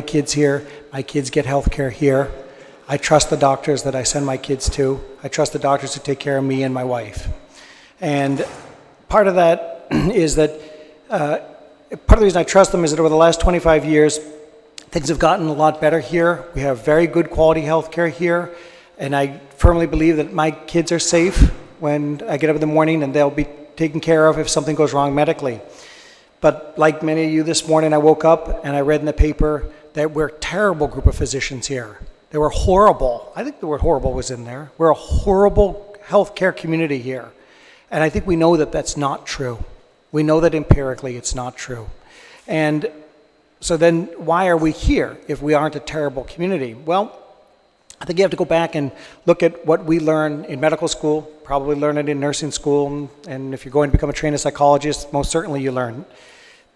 kids here. My kids get health care here. I trust the doctors that I send my kids to. I trust the doctors who take care of me and my wife. And part of that is that, part of the reason I trust them is that over the last 25 years, things have gotten a lot better here. We have very good quality health care here. And I firmly believe that my kids are safe when I get up in the morning, and they'll be taken care of if something goes wrong medically. But like many of you this morning, I woke up and I read in the paper that we're a terrible group of physicians here. They were horrible. I think the word horrible was in there. We're a horrible healthcare community here. And I think we know that that's not true. We know that empirically it's not true. And so then why are we here if we aren't a terrible community? Well, I think you have to go back and look at what we learn in medical school, probably learn it in nursing school, and if you're going to become a trained psychologist, most certainly you learn.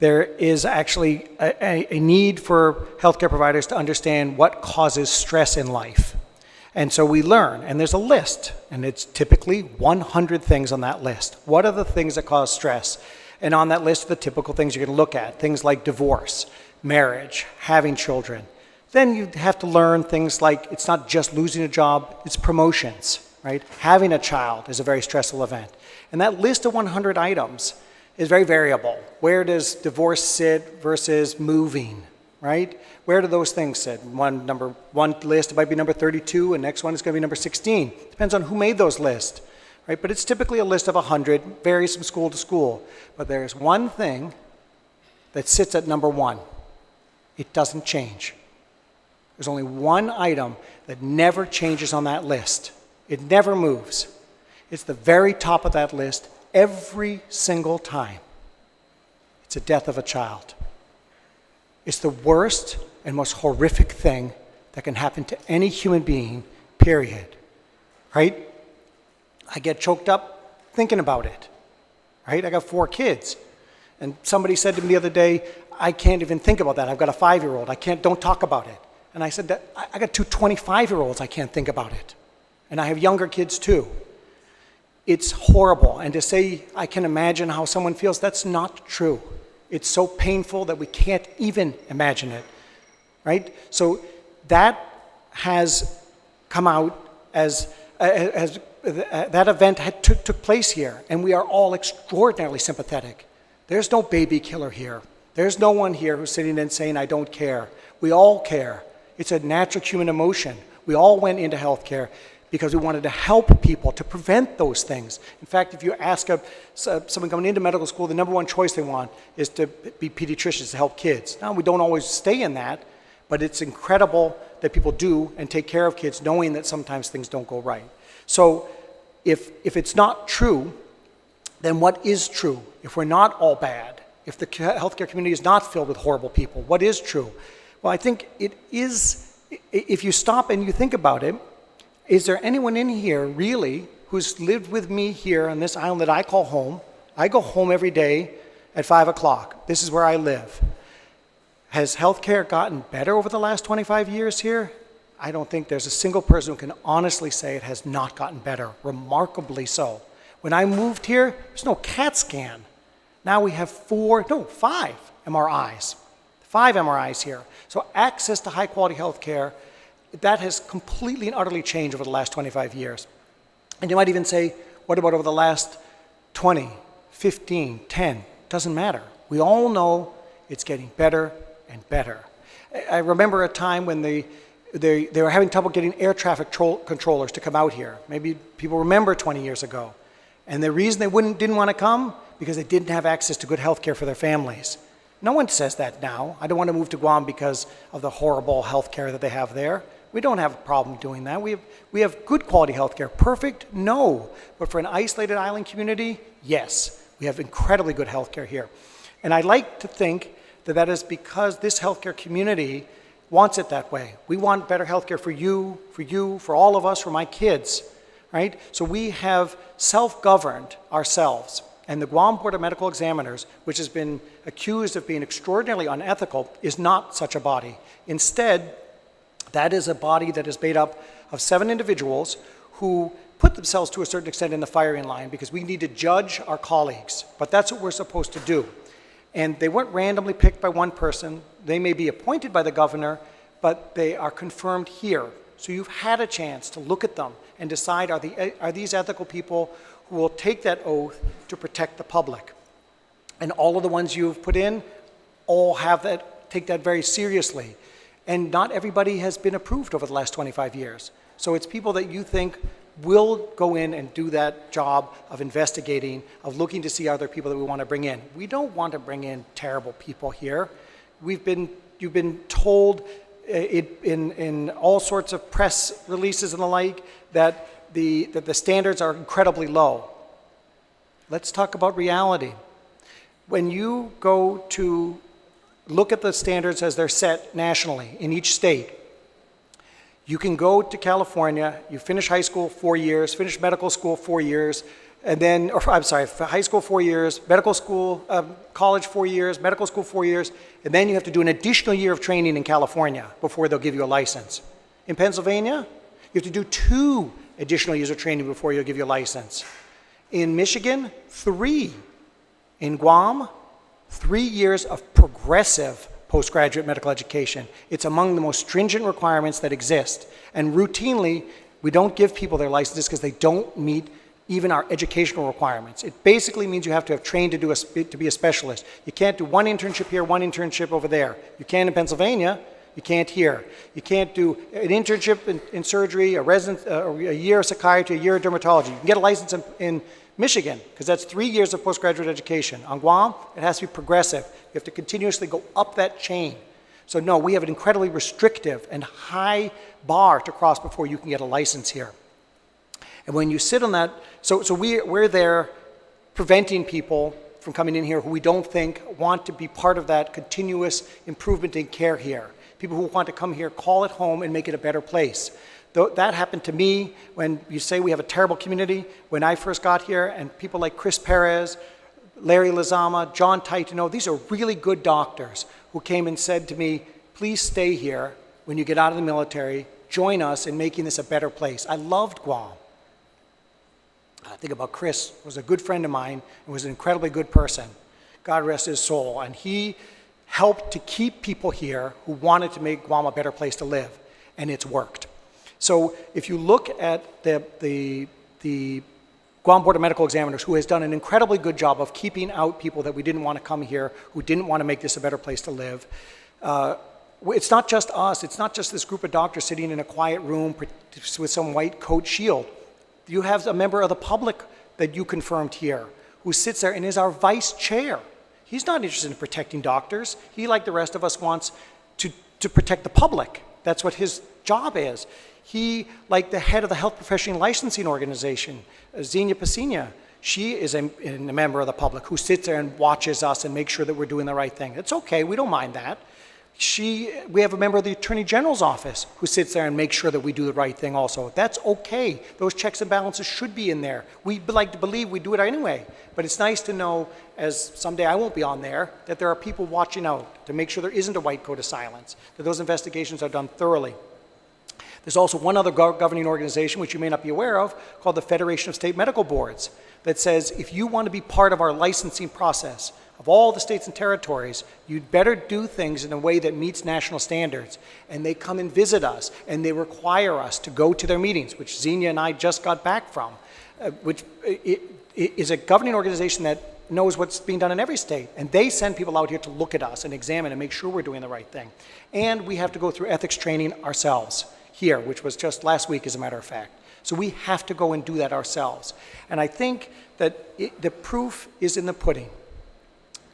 There is actually a need for healthcare providers to understand what causes stress in life. And so we learn, and there's a list, and it's typically 100 things on that list. What are the things that cause stress? And on that list are the typical things you're going to look at, things like divorce, marriage, having children. Then you have to learn things like it's not just losing a job, it's promotions, right? Having a child is a very stressful event. And that list of 100 items is very variable. Where does divorce sit versus moving, right? Where do those things sit? One list might be number 32, and next one is going to be number 16. Depends on who made those lists, right? But it's typically a list of 100, varies from school to school. But there's one thing that sits at number 1. It doesn't change. There's only one item that never changes on that list. It never moves. It's the very top of that list every single time. It's the death of a child. It's the worst and most horrific thing that can happen to any human being, period. Right? I get choked up thinking about it. Right? I got 4 kids. And somebody said to me the other day, I can't even think about that. I've got a 5-year-old. Don't talk about it. And I said, I got 2 25-year-olds, I can't think about it. And I have younger kids too. It's horrible. And to say I can imagine how someone feels, that's not true. It's so painful that we can't even imagine it, right? So that has come out as that event took place here, and we are all extraordinarily sympathetic. There's no baby killer here. There's no one here who's sitting and saying, I don't care. We all care. It's a natural human emotion. We all went into healthcare because we wanted to help people, to prevent those things. In fact, if you ask someone coming into medical school, the number one choice they want is to be pediatricians, to help kids. Now, we don't always stay in that, but it's incredible that people do and take care of kids knowing that sometimes things don't go right. So if it's not true, then what is true? If we're not all bad, if the healthcare community is not filled with horrible people, what is true? Well, I think it is, if you stop and you think about it, is there anyone in here really who's lived with me here on this island that I call home? I go home every day at 5 o'clock. This is where I live. Has healthcare gotten better over the last 25 years here? I don't think there's a single person who can honestly say it has not gotten better, remarkably so. When I moved here, there's no CAT scan. Now we have 5 MRIs. 5 MRIs here. So access to high quality health care, that has completely and utterly changed over the last 25 years. And you might even say, what about over the last 20, 15, 10? Doesn't matter. We all know it's getting better and better. I remember a time when they were having trouble getting air traffic controllers to come out here. Maybe people remember 20 years ago. And the reason they didn't want to come, because they didn't have access to good health care for their families. No one says that now. I don't want to move to Guam because of the horrible health care that they have there. We don't have a problem doing that. We have good quality health care. Perfect? No. But for an isolated island community, yes. We have incredibly good health care here. And I like to think that that is because this healthcare community wants it that way. We want better health care for you, for all of us, for my kids, right? So we have self-governed ourselves. And the Guam Board of Medical Examiners, which has been accused of being extraordinarily unethical, is not such a body. Instead, that is a body that is made up of 7 individuals who put themselves to a certain extent in the firing line because we need to judge our colleagues. But that's what we're supposed to do. And they weren't randomly picked by one person. They may be appointed by the governor, but they are confirmed here. So you've had a chance to look at them and decide, are these ethical people who will take that oath to protect the public? And all of the ones you've put in all take that very seriously. And not everybody has been approved over the last 25 years. So it's people that you think will go in and do that job of investigating, of looking to see other people that we want to bring in. We don't want to bring in terrible people here. You've been told in all sorts of press releases and the like that the standards are incredibly low. Let's talk about reality. When you go to look at the standards as they're set nationally in each state, you can go to California, you finish high school 4 years, finish medical school 4 years, and then, high school 4 years, medical school, college 4 years, medical school 4 years, and then you have to do an additional year of training in California before they'll give you a license. In Pennsylvania, you have to do 2 additional years of training before you'll give you a license. In Michigan, 3. In Guam, 3 years of progressive postgraduate medical education. It's among the most stringent requirements that exist. And routinely, we don't give people their licenses because they don't meet even our educational requirements. It basically means you have to have trained to be a specialist. You can't do one internship here, one internship over there. You can in Pennsylvania, you can't here. You can't do an internship in surgery, a year of psychiatry, a year of dermatology. You can get a license in Michigan, because that's 3 years of postgraduate education. On Guam, it has to be progressive. You have to continuously go up that chain. So no, we have an incredibly restrictive and high bar to cross before you can get a license here. And when you sit on that, so we're there preventing people from coming in here who we don't think want to be part of that continuous improvement in care here. People who want to come here, call it home, and make it a better place. That happened to me when you say we have a terrible community. When I first got here, and people like Chris Perez, Larry Lizama, John Titano, these are really good doctors who came and said to me, please stay here when you get out of the military, join us in making this a better place. I loved Guam. I think about Chris, was a good friend of mine, and was an incredibly good person. God rest his soul. And he helped to keep people here who wanted to make Guam a better place to live, and it's worked. So if you look at the Guam Board of Medical Examiners, who has done an incredibly good job of keeping out people that we didn't want to come here, who didn't want to make this a better place to live, it's not just us. It's not just this group of doctors sitting in a quiet room with some white coat shield. You have a member of the public that you confirmed here who sits there and is our vice chair. He's not interested in protecting doctors. He, like the rest of us, wants to protect the public. That's what his job is. He, like the head of the Health Professional Licensing Organization, Xenia Pacina, she is a member of the public who sits there and watches us and makes sure that we're doing the right thing. It's okay, we don't mind that. We have a member of the Attorney General's office who sits there and makes sure that we do the right thing also. That's okay. Those checks and balances should be in there. We like to believe we do it anyway. But it's nice to know, as someday I won't be on there, that there are people watching out to make sure there isn't a white coat of silence, that those investigations are done thoroughly. There's also one other governing organization, which you may not be aware of, called the Federation of State Medical Boards, that says if you want to be part of our licensing process of all the states and territories, you'd better do things in a way that meets national standards. And they come and visit us, and they require us to go to their meetings, which Xenia and I just got back from, which is a governing organization that knows what's being done in every state. And they send people out here to look at us and examine and make sure we're doing the right thing. And we have to go through ethics training ourselves here, which was just last week, as a matter of fact. So we have to go and do that ourselves. And I think that the proof is in the pudding,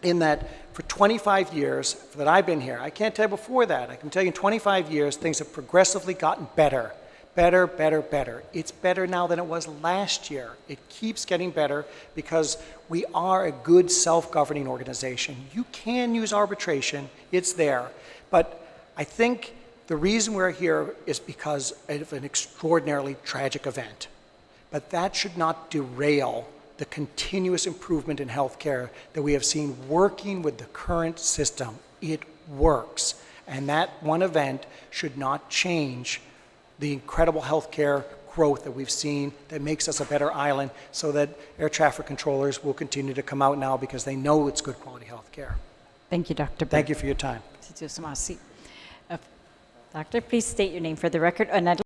in that for 25 years that I've been here, I can't tell you before that, I can tell you in 25 years, things have progressively gotten better. Better, better, better. It's better now than it was last year. It keeps getting better because we are a good self-governing organization. You can use arbitration, it's there. But I think the reason we're here is because of an extraordinarily tragic event. But that should not derail the continuous improvement in healthcare that we have seen working with the current system. It works. And that one event should not change the incredible healthcare growth that we've seen that makes us a better island, so that air traffic controllers will continue to come out now because they know it's good quality healthcare. Thank you, Dr. Berg. Thank you for your time. Doctor, please state your name for the record. And I'd